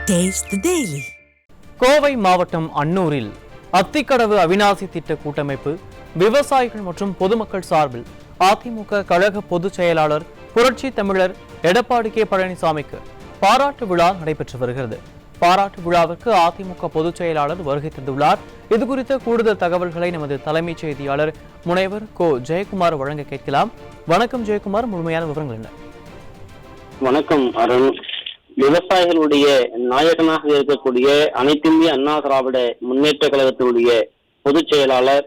Taste the Daily. Kovai மாவட்டம் அன்னூரில் அத்திக்கடவு அவிநாசி திட்ட கூட்டமைப்பு விவசாயிகள் மற்றும் பொதுமக்கள் சார்பில் அதிமுக கழக பொதுச் செயலாளர் புரட்சி தமிழர் எடப்பாடி கே பழனிசாமிக்கு பாராட்டு விழா நடைபெற்று வருகிறது. பாராட்டு விழாவிற்கு அதிமுக பொதுச் செயலாளர் வருகை தந்துள்ளார். இதுகுறித்த கூடுதல் தகவல்களை நமது தலைமைச் செய்தியாளர் முனைவர் கோ ஜெயக்குமார் வழங்க கேட்கலாம். வணக்கம் ஜெயக்குமார், முழுமையான விவரங்கள் என்ன? வணக்கம் அருண். விவசாயிகளுடைய நாயகனாக இருக்கக்கூடிய அனைத்திந்திய அண்ணா திராவிட முன்னேற்ற கழகத்தினுடைய பொதுச் செயலாளர்,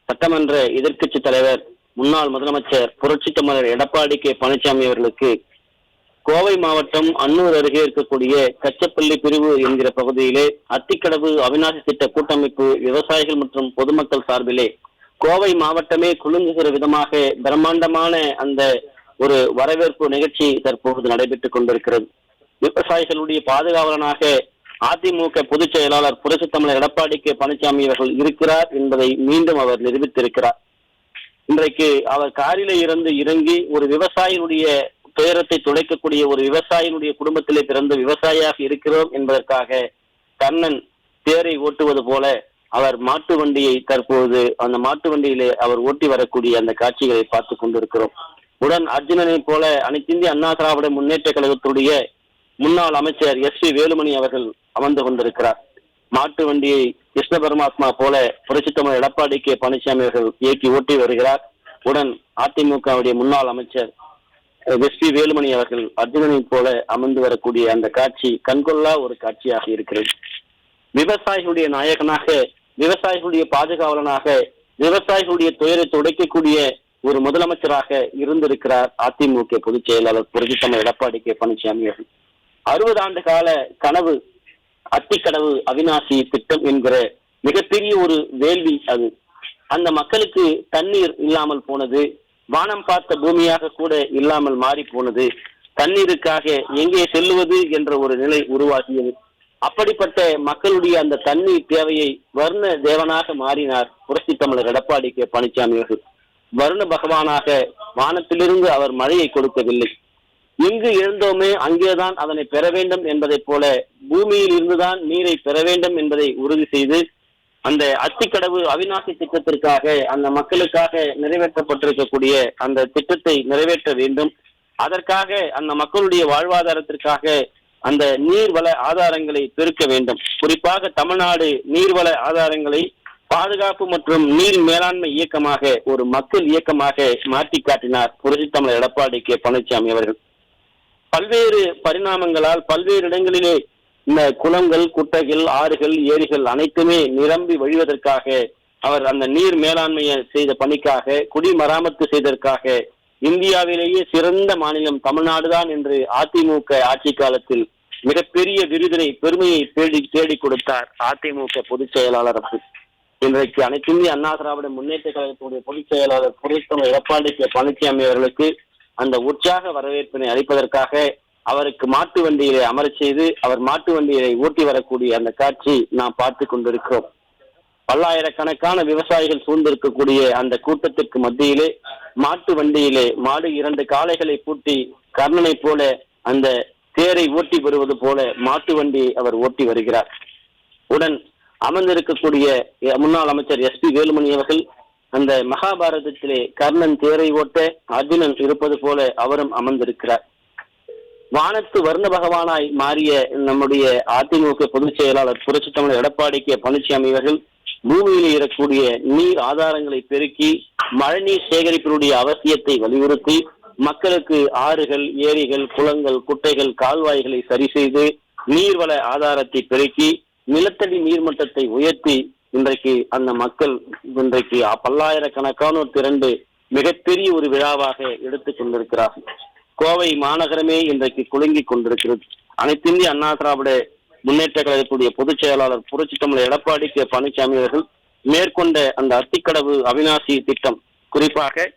சட்டமன்ற எதிர்க்கட்சி தலைவர், முன்னாள் முதலமைச்சர் புரட்சி தமிழர் எடப்பாடி கே பழனிசாமி அவர்களுக்கு கோவை மாவட்டம் அன்னூர் அருகே இருக்கக்கூடிய கச்சப்பள்ளி பிரிவு என்கிற பகுதியிலே அத்திக்கடவு அவிநாசி திட்ட கூட்டமைப்பு விவசாயிகள் மற்றும் பொதுமக்கள் சார்பிலே கோவை மாவட்டமே குலுங்குகிற விதமாக பிரம்மாண்டமான அந்த ஒரு வரவேற்பு நிகழ்ச்சி தற்போது நடைபெற்றுக் கொண்டிருக்கிறது. விவசாயிகளுடைய பாதுகாவலனாக அதிமுக பொதுச் செயலாளர் புரட்சி தமிழர் எடப்பாடி கே பழனிசாமி அவர்கள் இருக்கிறார் என்பதை மீண்டும் அவர் நிரூபித்திருக்கிறார். இன்றைக்கு அவர் காரிலே இருந்து இறங்கி ஒரு விவசாயினுடைய துயரத்தை துடைக்கக்கூடிய ஒரு விவசாயினுடைய குடும்பத்திலே பிறந்த விவசாயியாக இருக்கிறோம் என்பதற்காக கண்ணன் தேரை ஓட்டுவது போல அவர் மாட்டு வண்டியை தற்போது அந்த மாட்டு வண்டியிலே அவர் ஓட்டி வரக்கூடிய அந்த காட்சிகளை பார்த்து கொண்டிருக்கிறோம். உடன் அர்ஜுனனை போல அனைத்திந்திய அண்ணா திராவிட முன்னேற்ற கழகத்துடைய முன்னாள் அமைச்சர் எஸ். வேலுமணி அவர்கள் அமர்ந்து கொண்டிருக்கிறார். மாட்டு வண்டியை கிருஷ்ண பரமாத்மா போல புரட்சி தமிழர் எடப்பாடி கே பழனிசாமி அவர்கள் இயக்கி ஓட்டி வருகிறார். உடன் அதிமுகவுடைய முன்னாள் அமைச்சர் எஸ். வேலுமணி அவர்கள் அர்ஜுனனை போல அமர்ந்து வரக்கூடிய அந்த காட்சி கண்கொள்ளா ஒரு காட்சியாக இருக்கிறது. விவசாயிகளுடைய நாயகனாக, விவசாயிகளுடைய பாதுகாவலனாக, விவசாயிகளுடைய துயரை துடைக்கக்கூடிய ஒரு முதலமைச்சராக இருந்திருக்கிறார் அதிமுக பொதுச் செயலாளர் புரட்சி தமிழர் எடப்பாடி கே பழனிசாமி அவர்கள். 60 ஆண்டு கால கனவு அத்திக்கடவு அவிநாசி திட்டம் என்கிற மிகப்பெரிய ஒரு வேள்வி அது. அந்த மக்களுக்கு தண்ணீர் இல்லாமல் போனது, வானம் பார்த்த பூமியாக கூட இல்லாமல் மாறி போனது, தண்ணீருக்காக எங்கே செல்லுவது என்ற ஒரு நிலை உருவாகியது. அப்படிப்பட்ட மக்களுடைய அந்த தண்ணீர் தேவையை வர்ண தேவனாக மாறினார் புரட்சி தமிழர் எடப்பாடி கே பழனிசாமி அவர்கள். வருண பகவானாக வானத்திலிருந்து அவர் மழையை கொடுக்கவில்லை. எங்கு எழுந்தோமே அங்கேதான் அதனை பெற வேண்டும் என்பதை போல பூமியில் இருந்துதான் நீரை பெற வேண்டும் என்பதை உறுதி செய்து அந்த அத்திக்கடவு அவிநாசி திட்டத்திற்காக, அந்த மக்களுக்காக நிறைவேற்றப்பட்டிருக்கக்கூடிய அந்த திட்டத்தை நிறைவேற்ற வேண்டும். அதற்காக அந்த மக்களுடைய வாழ்வாதாரத்திற்காக அந்த நீர்வள ஆதாரங்களை பெருக்க வேண்டும். குறிப்பாக தமிழ்நாடு நீர்வள ஆதாரங்களை பாதுகாப்பு மற்றும் நீர் மேலாண்மை இயக்கமாக, ஒரு மக்கள் இயக்கமாக மாற்றி காட்டினார் புரட்சி தமிழர் எடப்பாடி கே பழனிசாமி அவர்கள். பல்வேறு பரிணாமங்களால் பல்வேறு இடங்களிலே இந்த குளங்கள், குட்டைகள், ஆறுகள், ஏரிகள் அனைத்துமே நிரம்பி வழிவதற்காக அவர் அந்த நீர் மேலாண்மையை செய்த பணிக்காக, குடிமராமத்து செய்ததற்காக இந்தியாவிலேயே சிறந்த மாநிலம் தமிழ்நாடுதான் என்று அதிமுக ஆட்சி காலத்தில் மிகப்பெரிய விருதினை, பெருமையை தேடி கொடுத்தார் அதிமுக பொதுச் செயலாளர். இன்றைக்கு அனைத்திந்திய அண்ணா திராவிட முன்னேற்ற கழகத்துடைய பொதுச் செயலாளர் புரட்சி தமிழர் எடப்பாடி கே பழனிசாமி அவர்களுக்கு அந்த உற்சாக வரவேற்பினை அளிப்பதற்காக அவருக்கு மாட்டு வண்டியிலே அமரச் செய்து அவர் மாட்டு வண்டியை ஓட்டி வரக்கூடிய அந்த காட்சி நாம் பார்த்து கொண்டிருக்கிறோம். பல்லாயிரக்கணக்கான விவசாயிகள் சூழ்ந்திருக்கக்கூடிய அந்த கூட்டத்திற்கு மத்தியிலே மாட்டு வண்டியிலே மாடு 2 காளைகளை பூட்டி கர்ணனை போல அந்த தேரை ஓட்டி வருவது போல மாட்டு வண்டியை அவர் ஓட்டி வருகிறார். உடன் அமர்ந்திருக்கக்கூடிய முன்னாள் அமைச்சர் எஸ். வேலுமணி அவர்கள் அந்த மகாபாரதத்திலே கர்ணன் தேரை ஓட்ட அர்ஜுனன் இருப்பது போல அவரும் அமர்ந்திருக்கிறார். வானத்து வர்ண பகவானாய் மாறிய நம்முடைய அதிமுக பொதுச் செயலாளர் புரட்சி தமிழர் எடப்பாடி கே பழனிசாமி அவர்கள் பூமியில் இருக்கக்கூடிய நீர் ஆதாரங்களை பெருக்கி மழைநீர் சேகரிப்பினுடைய அவசியத்தை வலியுறுத்தி மக்களுக்கு ஆறுகள், ஏரிகள், குளங்கள், குட்டைகள், கால்வாய்களை சரி செய்து நீர்வள ஆதாரத்தை பெருக்கி நிலத்தடி நீர்மட்டத்தை உயர்த்தி இன்றைக்கு அந்த மக்கள் இன்றைக்கு பல்லாயிரக்கணக்கானோர் திரண்டு மிகப்பெரிய ஒரு விழாவாக எடுத்துக் கொண்டிருக்கிறார்கள். கோவை மாநகரமே இன்றைக்கு குலுங்கி கொண்டிருக்கிறது. அனைத்திந்திய அண்ணா திராவிட முன்னேற்ற கழகத்துடைய பொதுச் செயலாளர் புரட்சி தமிழர் எடப்பாடி கே பழனிசாமி அவர்கள் மேற்கொண்ட அந்த அத்திக்கடவு அவிநாசி திட்டம், குறிப்பாக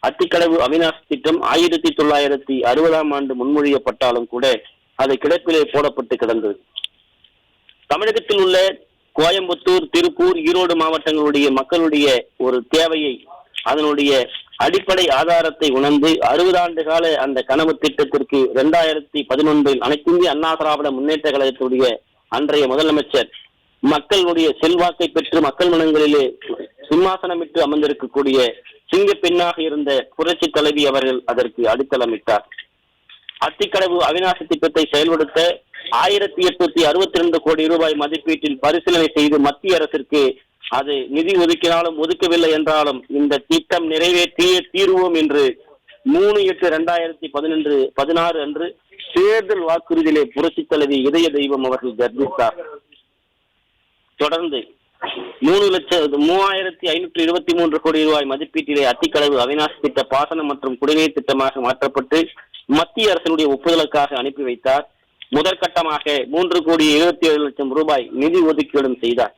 அத்திக்கடவு அவிநாசி திட்டம் 1960ஆம் ஆண்டு முன்மொழியப்பட்டாலும் கூட அது கிடப்பிலே போடப்பட்டு கிடந்தது. தமிழகத்தில் உள்ள கோயம்புத்தூர், திருப்பூர், ஈரோடு மாவட்டங்களுடைய மக்களுடைய ஒரு தேவையை, அதனுடைய அடிப்படை ஆதாரத்தை உணர்ந்து 60 ஆண்டு கால அந்த கனவு திட்டத்திற்கு 2011 அனைத்திந்திய அண்ணா திராவிட முன்னேற்ற கழகத்துடைய அன்றைய முதலமைச்சர் மக்களுடைய செல்வாக்கை பெற்று மக்கள் மனங்களிலே சிம்மாசனமிட்டு அமர்ந்திருக்கக்கூடிய சிங்க பெண்ணாக இருந்த புரட்சி தலைவி அவர்கள் அதற்கு அடித்தளமிட்டார். அத்திக்கடவு அவிநாசி திட்டத்தை செயல்படுத்த 1862 கோடி ரூபாய் மதிப்பீட்டில் பரிசீலனை செய்து மத்திய அரசிற்கு அது நிதி ஒதுக்கினாலும் ஒதுக்கவில்லை என்றாலும் இந்த திட்டம் நிறைவேற்றியே தீர்வோம் என்று 3/8/2016 அன்று தேர்தல் வாக்குறுதியிலே புரட்சி தலைவி இதய தெய்வம் அவர்கள் கர்ப்பித்தார். தொடர்ந்து 3,3523 கோடி ரூபாய் மதிப்பீட்டிலே அத்திக்கடவு அவிநாசி திட்ட பாசனம் மற்றும் குடிநீர் திட்டமாக மாற்றப்பட்டு மத்திய அரசினுடைய ஒப்புதலுக்காக அனுப்பி வைத்தார். முதற்கட்டமாக 3,77,00,000 ரூபாய் நிதி ஒதுக்கீடும் செய்தார்.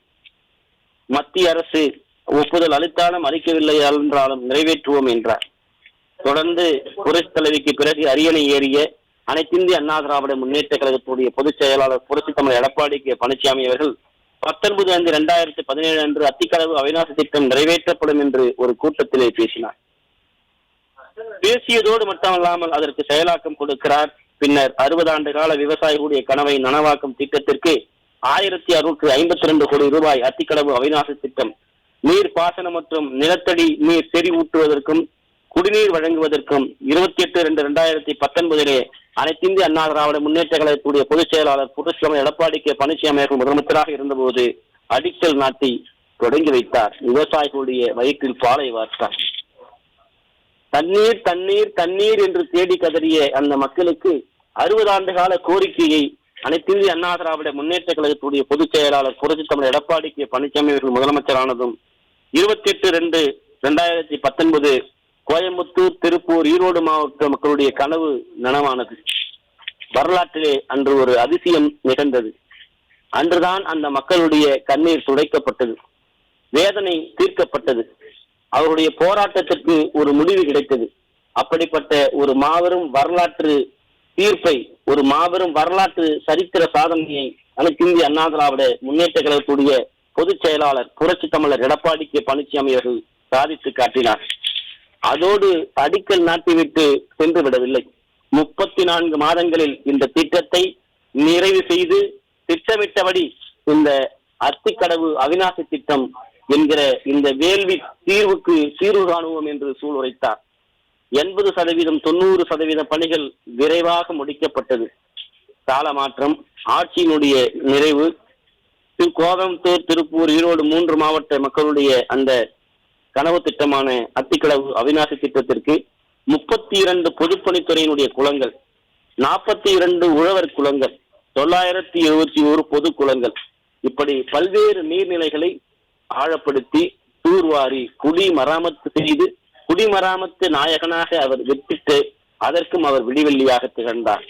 மத்திய அரசு ஒப்புதல் அளித்தாலும் அளிக்கவில்லை என்றாலும் நிறைவேற்றுவோம் என்றார். தொடர்ந்து புரட்சி தலைவிக்கு பிறகு அரியணை ஏறிய அனைத்திந்திய அண்ணா திராவிட முன்னேற்ற கழகத்துடைய பொதுச் செயலாளர் புரட்சி தமிழர் எடப்பாடி கே பழனிசாமி அவர்கள் 19/5/2017 அன்று அத்திக்கடவு அவிநாசி திட்டம் நிறைவேற்றப்படும் என்று ஒரு கூட்டத்திலே பேசினார். பேசியதோடு மட்டுமல்லாமல் அதற்கு செயலாக்கம் கொடுக்கிறார். பின்னர் 60 ஆண்டு கால விவசாயிகளுடைய கனவை நனவாக்கும் திட்டத்திற்கு 1652 கோடி ரூபாய் அத்திக்கடவு அவிநாசி திட்டம் நீர் பாசனம் மற்றும் நிலத்தடி நீர் செறிவூட்டுவதற்கும் குடிநீர் வழங்குவதற்கும் 28/2/2019 அனைத்திந்திய அண்ணா திராவிட முன்னேற்ற கழகத்துடைய பொதுச் செயலாளர் புரட்சி தமிழர் எடப்பாடி கே பழனிசாமி அவர்கள் முதலமைச்சராக இருந்தபோது அடிக்கல் நாட்டி தொடங்கி வைத்தார். விவசாயிகளுடைய வயிற்றில் பாலை வார்த்தார். தண்ணீர் தண்ணீர் தண்ணீர் என்று தேடி கதறிய அந்த மக்களுக்கு 60 ஆண்டு கால கோரிக்கையை அனைத்திந்திய அண்ணா திராவிட முன்னேற்ற கழகத்துடைய பொதுச் செயலாளர் புரட்சி தமிழர் எடப்பாடி கே பழனிசாமி அவர்கள் முதலமைச்சரானதும் 28/2/2019 கோயம்புத்தூர், திருப்பூர், ஈரோடு மாவட்ட மக்களுடைய கனவு நனவானது. வரலாற்றிலே அன்று ஒரு அதிசயம் நிகழ்ந்தது. அன்றுதான் அந்த மக்களுடைய கண்ணீர் துடைக்கப்பட்டது, வேதனை தீர்க்கப்பட்டது, அவருடைய போராட்டத்திற்கு ஒரு முடிவு கிடைத்தது. அப்படிப்பட்ட ஒரு மாபெரும் வரலாற்று தீர்ப்பை, ஒரு மாபெரும் வரலாற்று சரித்திர சாதனையை அனைத்திந்திய அண்ணா திராவிட முன்னேற்ற கழகத்துடைய பொதுச் செயலாளர் புரட்சி தமிழர் எடப்பாடி கே பழனிசாமி அவர்கள் சாதித்து காட்டினார். அதோடு அடிக்கல் நாட்டிவிட்டு சென்று விடவில்லை. 34 மாதங்களில் இந்த திட்டத்தை நிறைவு செய்து திட்டமிட்டபடி இந்த அத்திக்கடவு அவிநாசி திட்டம் என்கிற இந்த வேள்வி தீர்வு காணுவோம் என்று சூளுரைத்தார். 80%, 90% பணிகள் விரைவாக முடிக்கப்பட்டது. காலமாற்றம், ஆட்சியினுடைய நிறைவு, கோயம்புத்தூர், திருப்பூர், ஈரோடு 3 மாவட்ட மக்களுடைய அந்த கனவு திட்டமான அத்திக்கடவு அவிநாசி திட்டத்திற்கு 32 பொதுப்பணித்துறையினுடைய குளங்கள், 42 உழவர் குளங்கள், 971 பொது குளங்கள், இப்படி பல்வேறு நீர்நிலைகளை ஆழப்படுத்தி தூர்வாரி குடிமராமத்து செய்து குடிமராமத்து நாயகனாக அவர் வெற்றிட்டு அதற்கும் அவர் விடிவெள்ளியாக திகழ்ந்தார்.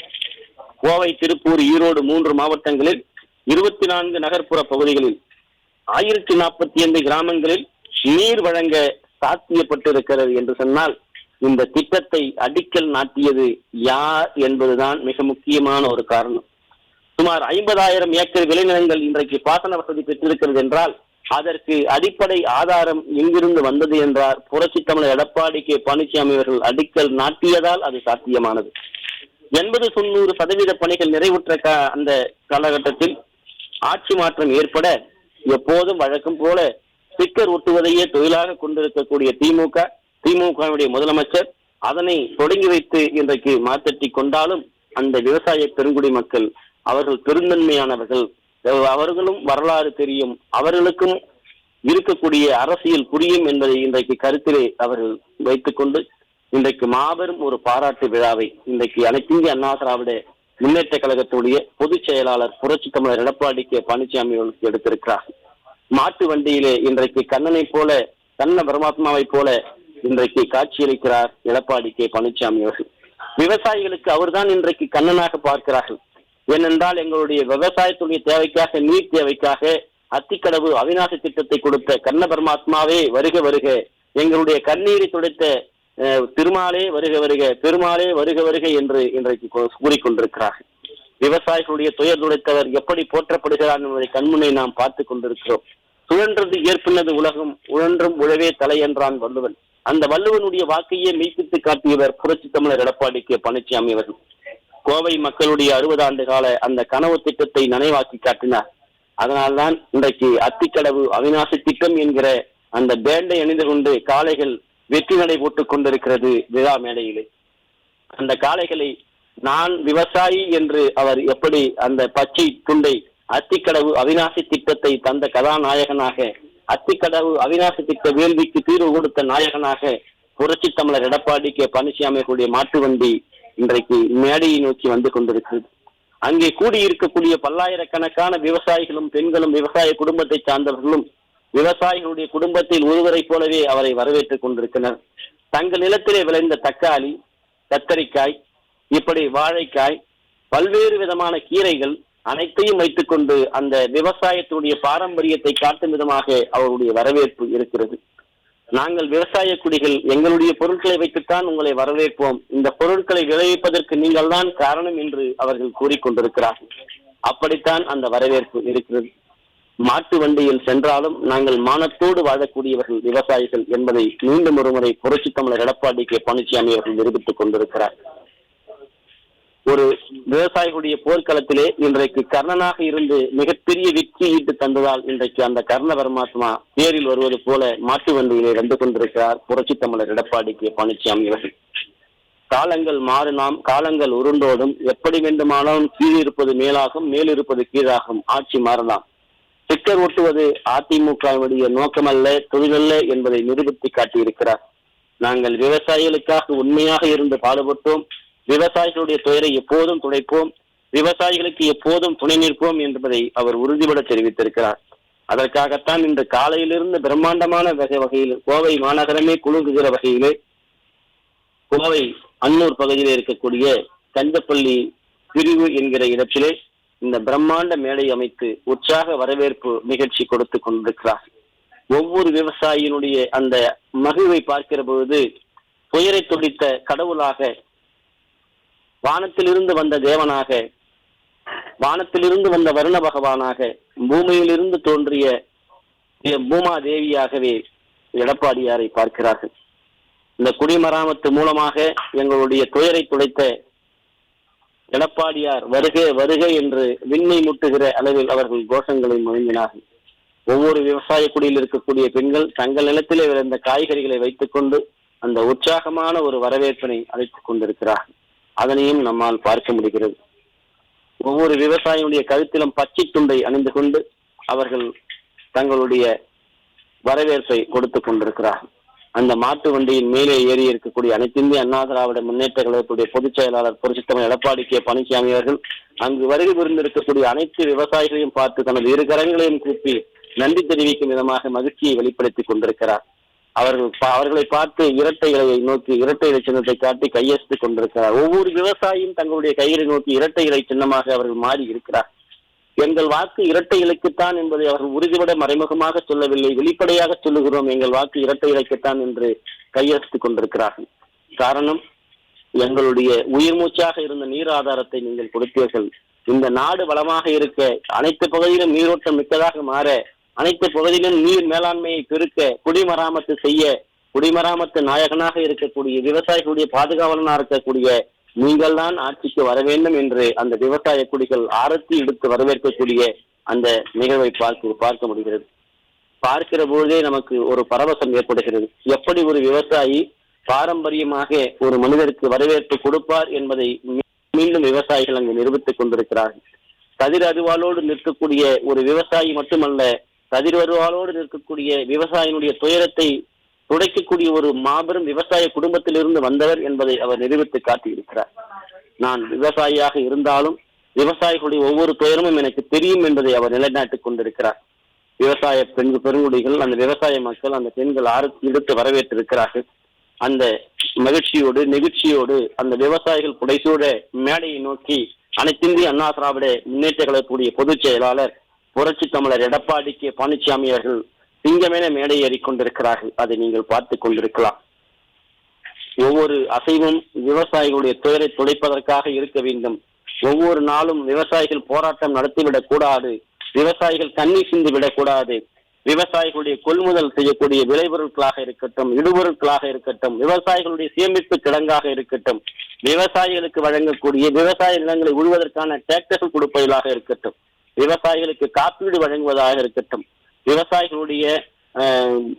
கோவை, திருப்பூர், ஈரோடு 3 மாவட்டங்களில் 24 நகர்ப்புற பகுதிகளில் 1045 கிராமங்களில் நீர் வழங்க சாத்தியப்பட்டிருக்கிறது என்று சொன்னால் இந்த திட்டத்தை அடிக்கல் நாட்டியது யார் என்பதுதான் மிக முக்கியமான ஒரு காரணம். சுமார் 50,000 ஏக்கர் விளைநிலங்கள் இன்றைக்கு பாசன வசதி பெற்றிருக்கிறது என்றால் அதற்கு அடிப்படை ஆதாரம் எங்கிருந்து வந்தது என்றால் புரட்சி தமிழர் எடப்பாடி கே பழனிசாமி அவர்கள் அடிக்கல் நாட்டியதால் அது சாத்தியமானது. 80-90% பணிகள் நிறைவுற்ற அந்த காலகட்டத்தில் ஆட்சி மாற்றம் ஏற்பட எப்போதும் வழக்கம் போல ஸ்டிக்கர் ஒட்டுவதையே தொழிலாக கொண்டிருக்கக்கூடிய திமுகவுடைய முதலமைச்சர் அதனை தொடங்கி வைத்து இன்றைக்கு மாற்றட்டி கொண்டாலும் அந்த விவசாய பெருங்குடி மக்கள் அவர்கள் பெருந்தன்மையானவர்கள், அவர்களும் வரலாறு தெரியும், அவர்களுக்கும் இருக்கக்கூடிய அரசியல் புரியும் என்பதை இன்றைக்கு கருத்திலே அவர்கள் வைத்துக் கொண்டு இன்றைக்கு மாபெரும் ஒரு பாராட்டு விழாவை இன்றைக்கு அனைத்திந்திய அண்ணா திராவிட முன்னேற்ற கழகத்துடைய பொதுச் செயலாளர் புரட்சி தமிழர் எடப்பாடி கே பழனிசாமி அவர்களுக்கு எடுத்திருக்கிறார். மாட்டு வண்டியிலே இன்றைக்கு கண்ணனை போல, கண்ண பரமாத்மாவை போல இன்றைக்கு காட்சியளிக்கிறார் எடப்பாடி கே பழனிசாமி அவர்கள். விவசாயிகளுக்கு அவர்தான் இன்றைக்கு கண்ணனாக பார்க்கிறார்கள். ஏனென்றால் எங்களுடைய விவசாயத்துடைய தேவைக்காக, நீர் தேவைக்காக அத்திக்கடவு அவிநாசி திட்டத்தை கொடுத்த கண்ண பரமாத்மாவே வருக வருக, எங்களுடைய கண்ணீரை துடைத்த திருமாலே வருக வருக, பெருமாளே வருக வருக என்று இன்றைக்கு கூறிக்கொண்டிருக்கிறார்கள். விவசாயிகளுடைய துயர் துடைத்தவர் எப்படி போற்றப்படுகிறார் என்பதை கண்முனை நாம் பார்த்து கொண்டிருக்கிறோம். சுழன்றது ஏற்பினது உலகம், உழன்றும் உழவே தலை என்றான் வள்ளுவன். அந்த வள்ளுவனுடைய வாக்கையே மெய்ப்பித்து காட்டியவர் புரட்சி தமிழர் எடப்பாடி கே பழனிசாமி அவர்கள். கோவை மக்களுடைய 60 ஆண்டு கால அந்த கனவு திட்டத்தை நனைவாக்கி காட்டினார். அதனால்தான் இன்றைக்கு அத்திக்கடவு அவிநாசி திட்டம் என்கிற அந்த பேண்டை அணிந்து கொண்டு காளைகள் வெற்றி நடை போட்டுக் கொண்டிருக்கிறது விழா மேடையிலே. அந்த காளைகளை நான் விவசாயி என்று அவர் எப்படி அந்த பச்சை துண்டை அத்திக்கடவு அவிநாசி திட்டத்தை தந்த கதாநாயகனாக, அத்திக்கடவு அவிநாசி திட்ட வேள்விக்கு தீர்வு கொடுத்த நாயகனாக புரட்சி தமிழர் எடப்பாடி கே பழனிசாமிகளுடைய மாட்டு வண்டி இன்றைக்கு மேடையை நோக்கி வந்து கொண்டிருக்கிறது. அங்கே கூடியிருக்கக்கூடிய பல்லாயிரக்கணக்கான விவசாயிகளும் பெண்களும் விவசாய குடும்பத்தை சார்ந்தவர்களும் விவசாயிகளுடைய குடும்பத்தில் ஒருவரை போலவே அவரை வரவேற்றுக் கொண்டிருக்கிறார். தங்கள் நிலத்திலே விளைந்த தக்காளி, கத்தரிக்காய், இப்படி வாழைக்காய், பல்வேறு விதமான கீரைகள் அனைத்தையும் வைத்துக் கொண்டு அந்த விவசாயத்துடைய பாரம்பரியத்தை காட்டும் விதமாக அவருடைய வரவேற்பு இருக்கிறது. நாங்கள் விவசாய குடிகள், எங்களுடைய பொருட்களை வைத்துத்தான் உங்களை வரவேற்போம், இந்த பொருட்களை விளைவிப்பதற்கு நீங்கள் தான் காரணம் என்று அவர்கள் கூறிக்கொண்டிருக்கிறார்கள். அப்படித்தான் அந்த வரவேற்பு இருக்கிறது. மாட்டு வண்டியில் சென்றாலும் நாங்கள் மானத்தோடு வாழக்கூடியவர்கள் விவசாயிகள் என்பதை மீண்டும் ஒருமுறை புரட்சி தமிழர் எடப்பாடி கே பழனிசாமி அவர்கள் நிரூபித்துக் கொண்டிருக்கிறார். ஒரு விவசாயிகளுடைய போர்க்களத்திலே இன்றைக்கு கர்ணனாக இருந்து மிகப்பெரிய வெற்றி ஈட்டு தந்ததால் இன்றைக்கு அந்த கர்ண பரமாத்மா தேரில் வருவது போல மாட்டு வண்டியிலே வந்து கொண்டிருக்கிறார் புரட்சி தமிழர் எடப்பாடி கே பழனிசாமி அவர்கள். காலங்கள் மாறினாம், காலங்கள் உருண்டோடும், எப்படி வேண்டுமானாலும் கீழிருப்பது மேலாகும், மேலிருப்பது கீழாகும், ஆட்சி மாறலாம். ஸ்டிக்கர் ஒட்டுவது அதிமுகவுடைய நோக்கமல்ல, தொழிலல்ல என்பதை நிரூபித்து காட்டியிருக்கிறார். நாங்கள் விவசாயிகளுக்காக உண்மையாக இருந்து பாடுபட்டோம், விவசாயிகளுடைய துயரை எப்போதும் துடைப்போம், விவசாயிகளுக்கு எப்போதும் துணை நிற்போம் என்பதை அவர் உறுதிபட தெரிவித்திருக்கிறார். அதற்காகத்தான் இன்று காலையிலிருந்து பிரம்மாண்டமான வகையில் கோவை மாநகரமே குலுங்குகிற வகையிலே கோவை அன்னூர் பகுதியில் இருக்கக்கூடிய கஞ்சப்பள்ளி பிரிவு என்கிற இடத்திலே இந்த பிரம்மாண்ட மேடை அமைத்து உற்சாக வரவேற்பு நிகழ்ச்சி கொடுத்து கொண்டிருக்கிறார். ஒவ்வொரு விவசாயியினுடைய அந்த மகிழ்வை பார்க்கிற பொழுது துயரை துடித்த கடவுளாக, வானத்திலிருந்து வந்த தேவனாக, வானத்திலிருந்து வந்த வருண பகவானாக, பூமியிலிருந்து தோன்றிய பூமா தேவியாகவே எடப்பாடியாரை பார்க்கிறார்கள். இந்த குடிமராமத்து மூலமாக எங்களுடைய துயரை துடைத்த எடப்பாடியார் வருக வருக என்று விண்ணை முட்டுகிற அளவில் அவர்கள் கோஷங்களை முழங்கினார்கள். ஒவ்வொரு விவசாய குடியில் இருக்கக்கூடிய பெண்கள் தங்கள் நிலத்திலே விளைந்த காய்கறிகளை வைத்துக் கொண்டு அந்த உற்சாகமான ஒரு வரவேற்பினை அழைத்துக் கொண்டிருக்கிறார்கள். அதனையும் நம்மால் பார்க்க முடிகிறது. ஒவ்வொரு விவசாயியுடைய கழுத்திலும் பச்சை துண்டை அணிந்து கொண்டு அவர்கள் தங்களுடைய வரவேற்பை கொடுத்துக் கொண்டிருக்கிறார்கள். அந்த மாட்டு வண்டியின் மேலே ஏறி இருக்கக்கூடிய அனைத்து இந்திய அண்ணா திராவிட முன்னேற்ற கழகத்துடைய பொதுச் செயலாளர் புரட்சி தமிழர் எடப்பாடி கே பழனிசாமி அவர்கள் அங்கு வருகை புரிந்திருக்கக்கூடிய அனைத்து விவசாயிகளையும் பார்த்து தனது இரு கரங்களையும் கூப்பி நன்றி தெரிவிக்கும் விதமாக மகிழ்ச்சியை வெளிப்படுத்திக் கொண்டிருக்கிறார். அவர்களை பார்த்து இரட்டை இலையை நோக்கி இரட்டை இலை சின்னத்தை காட்டி கையெழுத்துக் கொண்டிருக்கிறார். ஒவ்வொரு விவசாயியும் தங்களுடைய கைகளை நோக்கி இரட்டை இலை சின்னமாக அவர்கள் மாறி இருக்கிறார். எங்கள் வாக்கு இரட்டை இலைக்குத்தான் என்பதை அவர்கள் உறுதிபட மறைமுகமாக சொல்லவில்லை, வெளிப்படையாக சொல்லுகிறோம், எங்கள் வாக்கு இரட்டை இலைக்குத்தான் என்று கையெழுத்துக் கொண்டிருக்கிறார்கள். காரணம், எங்களுடைய உயிர் மூச்சாக இருந்த நீர் ஆதாரத்தை நீங்கள் கொடுத்தீர்கள். இந்த நாடு வளமாக இருக்க, அனைத்து பகுதியிலும் நீரோட்டம் மிக்கதாக மாற, அனைத்து பகுதியிலும் நீர் மேலாண்மையை பெருக்க, குடிமராமத்து செய்ய, குடிமராமத்து நாயகனாக இருக்கக்கூடிய விவசாயிகளுடைய பாதுகாவலனாக இருக்கக்கூடிய நீங்கள் தான் ஆட்சிக்கு வர வேண்டும் என்று அந்த விவசாய குடிகள் ஆரத்தி எடுத்து வரவேற்கக்கூடிய அந்த நிகழ்வை பார்க்க முடிகிறது. பார்க்கிற பொழுதே நமக்கு ஒரு பரவசம் ஏற்படுகிறது. எப்படி ஒரு விவசாயி பாரம்பரியமாக ஒரு மனிதருக்கு வரவேற்பு கொடுப்பார் என்பதை மீண்டும் விவசாயிகள் அங்கு நிரூபித்துக் கொண்டிருக்கிறார்கள். கதிர் அருவாளோடு நிற்கக்கூடிய ஒரு விவசாயி மட்டுமல்ல, கதிர் அருவாளோடு நிற்கக்கூடிய விவசாயினுடைய துயரத்தை துடைக்கக்கூடிய ஒரு மாபெரும் விவசாய குடும்பத்திலிருந்து வந்தவர் என்பதை அவர் நிரூபித்து காட்டியிருக்கிறார். நான் விவசாயியாக இருந்தாலும் விவசாயிகளுடைய ஒவ்வொரு துயரமும் எனக்கு தெரியும் என்பதை அவர் நிலைநாட்டிக் கொண்டிருக்கிறார். விவசாய பெருங்குடிகள், அந்த விவசாய மக்கள், அந்த பெண்கள் ஆரத்தி எடுத்து வரவேற்றிருக்கிறார்கள். அந்த மகிழ்ச்சியோடு நெகிழ்ச்சியோடு அந்த விவசாயிகள் புடைசூட மேடையை நோக்கி அனைத்திந்திய அண்ணா திராவிட முன்னேற்ற கழகத்துடைய பொதுச் செயலாளர் புரட்சி தமிழர் எடப்பாடி கே பழனிசாமி அவர்கள் சிங்கமென மேடை ஏறிக்கொண்டிருக்கிறார்கள். அதை நீங்கள் பார்த்துக் கொண்டிருக்கலாம். ஒவ்வொரு அசைவும் விவசாயிகளுடைய துயரை துடைப்பதற்காக இருக்க வேண்டும். ஒவ்வொரு நாளும் விவசாயிகள் போராட்டம் நடத்திவிடக் கூடாது, விவசாயிகள் கண்ணீர் சிந்து விடக்கூடாது, விவசாயிகளுடைய கொள்முதல் செய்யக்கூடிய விளைபொருட்களாக இருக்கட்டும், இடுபொருட்களாக இருக்கட்டும், விவசாயிகளுடைய சேமிப்பு கிடங்காக இருக்கட்டும், விவசாயிகளுக்கு வழங்கக்கூடிய விவசாய நிலங்களை உழுவதற்கான டிராக்டர்கள் கொடுப்பதாக இருக்கட்டும், விவசாயிகளுக்கு காப்பீடு வழங்குவதாக இருக்கட்டும், விவசாயிகளுடைய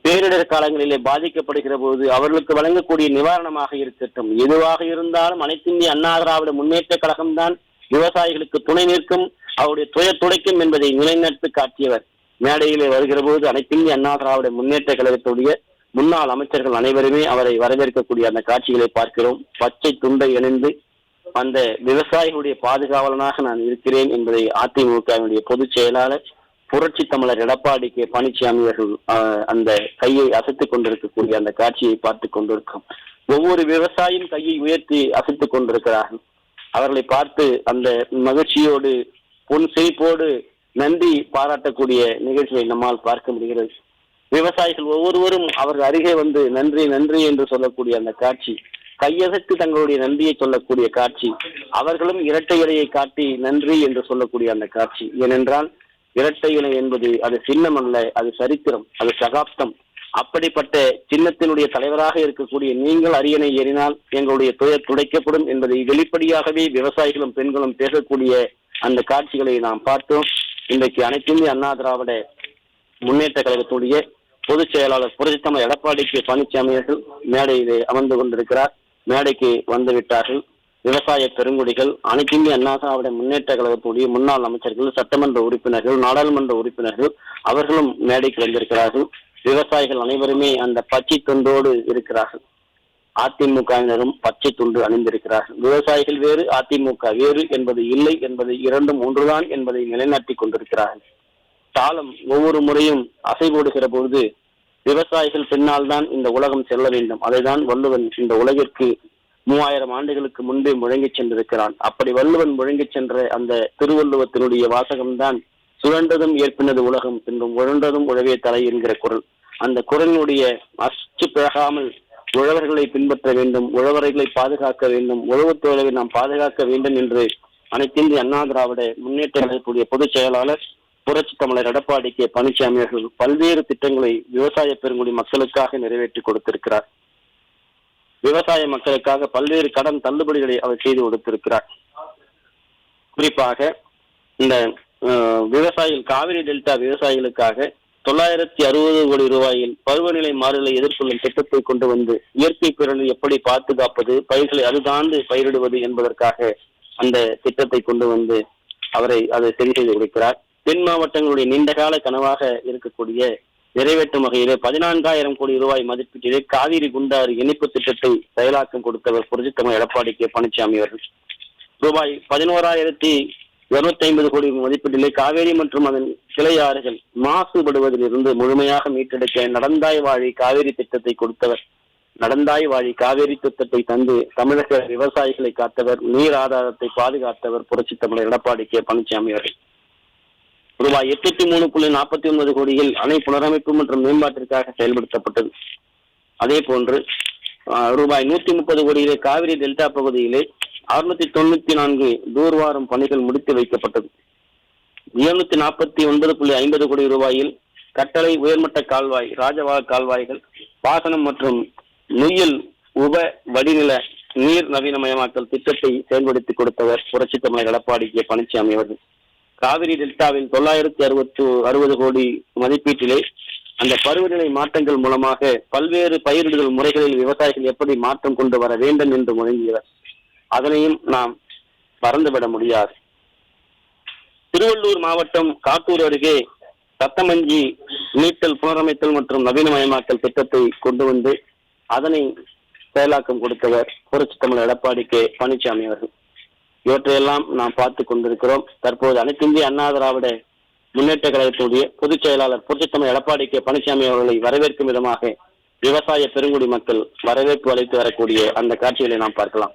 பேரிடர் காலங்களிலே பாதிக்கப்படுகிற போது அவர்களுக்கு வழங்கக்கூடிய நிவாரணமாக இருக்கட்டும், எதுவாக இருந்தாலும் அனைத்து இந்திய அண்ணா திராவிட முன்னேற்ற கழகம்தான் விவசாயிகளுக்கு துணை நிற்கும், அவருடைய துயர் துடைக்கும் என்பதை நிலைநிறுத்தி காட்டியவர். மேடையிலே வருகிற போது அனைத்து இந்திய அண்ணா திராவிட முன்னேற்ற கழகத்துடைய முன்னாள் அமைச்சர்கள் அனைவருமே அவரை வரவேற்கக்கூடிய அந்த காட்சிகளை பார்க்கிறோம். பச்சை துண்டை அணிந்து அந்த விவசாயிகளுடைய பாதுகாவலனாக நான் இருக்கிறேன் என்பதை அதிமுகவினுடைய பொதுச் செயலாளர் புரட்சி தமிழர் எடப்பாடி கே பழனிசாமி அவர்கள் அந்த கையை அசைத்துக் கொண்டிருக்கக்கூடிய அந்த காட்சியை பார்த்து கொண்டிருக்கும். ஒவ்வொரு விவசாயியும் கையை உயர்த்தி அசைத்துக் கொண்டிருக்கிறார்கள். அவர்களை பார்த்து அந்த மகிழ்ச்சியோடு பொன் சிரிப்போடு நன்றி பாராட்டக்கூடிய நிகழ்ச்சியை நம்மால் பார்க்க முடிகிறது. விவசாயிகள் ஒவ்வொருவரும் அவர்கள் அருகே வந்து நன்றி நன்றி என்று சொல்லக்கூடிய அந்த காட்சி, கையசைத்து தங்களுடைய நன்றியை சொல்லக்கூடிய காட்சி, அவர்களும் இரட்டை இலையை காட்டி நன்றி என்று சொல்லக்கூடிய அந்த காட்சி. ஏனென்றால் இரட்டை இலை என்பது அது சின்னம் அல்ல, அது சரித்திரம், அது சகாப்தம். அப்படிப்பட்ட சின்னத்தினுடைய தலைவராக இருக்கக்கூடிய நீங்கள் அரியணை ஏறினால் எங்களுடைய துயர் துடைக்கப்படும் என்பதை வெளிப்படையாகவே விவசாயிகளும் பெண்களும் பேசக்கூடிய அந்த காட்சிகளை நாம் பார்த்தோம். இன்றைக்கு அனைத்து இந்திய அண்ணா திராவிட முன்னேற்ற கழகத்துடைய பொதுச் செயலாளர் புரட்சி தமிழர் எடப்பாடி கே பழனிசாமி அவர்கள் மேடையிலே அமர்ந்து கொண்டிருக்கிறார். மேடைக்கு வந்துவிட்டார்கள். விவசாய பெருங்குடிகள், அனைத்து இந்திய அண்ணா திராவிட முன்னேற்ற கழகத்துடைய முன்னாள் அமைச்சர்கள், சட்டமன்ற உறுப்பினர்கள், நாடாளுமன்ற உறுப்பினர்கள் அவர்களும் மேடைக்கு வந்திருக்கிறார்கள். விவசாயிகள் அனைவருமே அந்த பச்சை துண்டோடு இருக்கிறார்கள். அதிமுகவினரும் பச்சை துண்டு அணிந்திருக்கிறார்கள். விவசாயிகள் வேறு, அதிமுக வேறு என்பது இல்லை என்பது இரண்டும் ஒன்றுதான் என்பதை நிலைநாட்டி கொண்டிருக்கிறார்கள். காலம் ஒவ்வொரு முறையும் அசைபோடுகிற பொழுது விவசாயிகள் பின்னால் தான் இந்த உலகம் செல்ல வேண்டும். அதைதான் வள்ளுவன் இந்த உலகிற்கு 3000 ஆண்டுகளுக்கு முன்பே முழங்கி சென்றிருக்கிறான். அப்படி வள்ளுவன் முழங்கி சென்ற அந்த திருவள்ளுவத்தினுடைய வாசகம்தான் சுழன்றதும் ஏற்பினது உலகம் பின்னும் உழன்றதும் உழவே தலை என்கிற குரல். அந்த குரலினுடைய அச்சு பிறகாமல் உழவர்களை பின்பற்ற வேண்டும், உழவர்களை பாதுகாக்க வேண்டும், உழவுத் தொழிலை நாம் பாதுகாக்க வேண்டும் என்று அனைத்து இந்திய அண்ணா திராவிட முன்னேற்ற கழகத்துடைய பொதுச் செயலாளர் புரட்சி தமிழர் எடப்பாடி கே பழனிசாமி அவர்கள் பல்வேறு திட்டங்களை விவசாய பெருங்குடி மக்களுக்காக நிறைவேற்றி கொடுத்திருக்கிறார். விவசாய மக்களுக்காக பல்வேறு கடன் தள்ளுபடிகளை அவர் செய்து கொடுத்திருக்கிறார். குறிப்பாக இந்த விவசாயிகள், காவிரி டெல்டா விவசாயிகளுக்காக 960 கோடி ரூபாயில் பருவநிலை மாறுதலை எதிர்கொள்ளும் திட்டத்தை கொண்டு வந்து இயற்கை பேரழிவை எப்படி பாதுகாப்பது, பயிர்களை அதுதாண்டு பயிரிடுவது என்பதற்காக அந்த திட்டத்தை கொண்டு வந்து அதை சரி செய்து கொடுக்கிறார். தென் மாவட்டங்களுடைய நீண்டகால கனவாக இருக்கக்கூடிய நிறைவேற்றும் வகையிலே 14,000 கோடி ரூபாய் மதிப்பீட்டிலே காவிரி குண்டாறு இணைப்பு திட்டத்தை செயலாக்கம் கொடுத்தவர் புரட்சி தமிழர் எடப்பாடி கே பழனிசாமி அவர்கள். ரூபாய் 11,250 கோடி மதிப்பீட்டிலே காவேரி மற்றும் அதன் கிளை ஆறுகள் மாசுபடுவதிலிருந்து முழுமையாக மீட்டெடுக்க நடந்தாய் வாழி காவேரி திட்டத்தை கொடுத்தவர். நடந்தாய் வாழி காவேரி திட்டத்தை தந்து தமிழக விவசாயிகளை காத்தவர், நீர் ஆதாரத்தை பாதுகாத்தவர் புரட்சி தமிழர் எடப்பாடி கே பழனிசாமி அவர்கள். ரூபாய் 83.49 கோடியில் அணை புனரமைப்பு மற்றும் மேம்பாட்டிற்காக செயல்படுத்தப்பட்டது. அதே போன்று ரூபாய் 130 கோடியிலே காவிரி டெல்டா பகுதியிலே 694 தூர்வாரும் பணிகள் முடித்து வைக்கப்பட்டது. 749.50 கோடி ரூபாயில் கட்டளை உயர்மட்ட கால்வாய், ராஜவாக கால்வாய்கள், பாசனம் மற்றும் நொய்யல் உப வடிநில நீர் நவீனமயமாக்கல் திட்டத்தை செயல்படுத்தி கொடுத்தவர் புரட்சி தமிழர் எடப்பாடி கே பழனிசாமி அவர்கள். காவிரி டெல்டாவில் 960 கோடி மதிப்பீட்டிலே அந்த பருவநிலை மாற்றங்கள் மூலமாக பல்வேறு பயிரிடுதல் முறைகளில் விவசாயிகள் எப்படி மாற்றம் கொண்டு வர வேண்டும் என்று முழங்கியவர். அதனையும் நாம் மறந்துவிட முடியாது. திருவள்ளூர் மாவட்டம் காட்டூர் அருகே சத்தமஞ்சி நீட்டல் புனரமைத்தல் மற்றும் நவீனமயமாக்கல் திட்டத்தை கொண்டு வந்து அதனை செயலாக்கம் கொடுத்தவர் புரட்சி தமிழர் எடப்பாடி கே பழனிசாமி அவர்கள். இவற்றையெல்லாம் நாம் பார்த்து கொண்டிருக்கிறோம். தற்போது அனைத்து இந்திய அண்ணா திராவிட முன்னேற்ற கழகத்துடைய பொதுச் செயலாளர் புரட்சி தமிழர் எடப்பாடி கே பழனிசாமி அவர்களை வரவேற்கும் விதமாக விவசாய பெருங்குடி மக்கள் வரவேற்பு அளித்து வரக்கூடிய அந்த காட்சிகளை நாம் பார்க்கலாம்.